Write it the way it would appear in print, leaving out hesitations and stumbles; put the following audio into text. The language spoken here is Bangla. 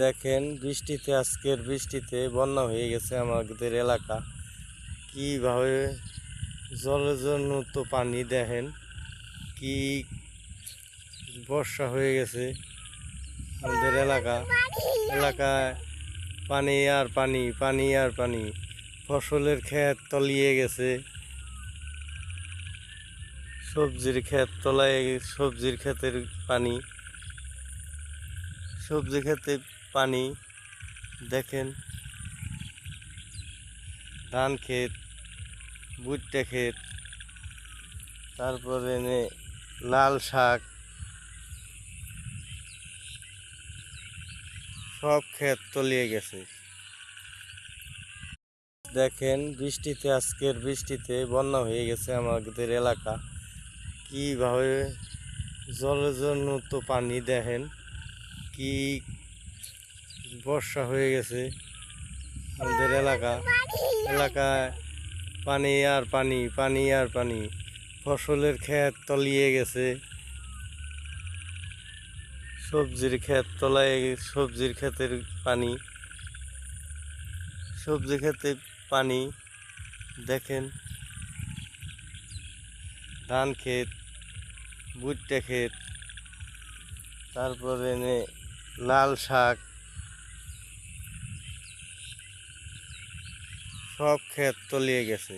দেখেন আজকের বৃষ্টিতে বন্যা হয়ে গেছে আমাদের এলাকা। কিভাবে জলজনিত পানি দেখেন, কি বর্ষা হয়ে গেছে আমাদের এলাকায় পানি আর পানি, পানি আর পানি। ফসলের ক্ষেত তলিয়ে গেছে, সবজির ক্ষেত তলায়, সবজির ক্ষেতের পানি, সবজি ক্ষেতে পানি। দেখেন ধান ক্ষেত, ভুট্টা ক্ষেত, তারপরে লাল শাক, সব ক্ষেত তলিয়ে গেছে। দেখেন আজকের বৃষ্টিতে বন্যা হয়ে গেছে আমাদের এলাকা। কিভাবে জলজনিত পানি দেখেন, কি বর্ষা হয়ে গেছে আমাদের এলাকায় পানি আর পানি, পানি আর পানি। ফসলের ক্ষেত তলিয়ে গেছে, সবজির ক্ষেত তলায়, সবজির ক্ষেতের পানি, সবজি ক্ষেতে পানি। দেখেন ধান ক্ষেত, ভুট্টা ক্ষেত, তারপরে লাল শাক, সব ক্ষেত তলিয়ে গেছে।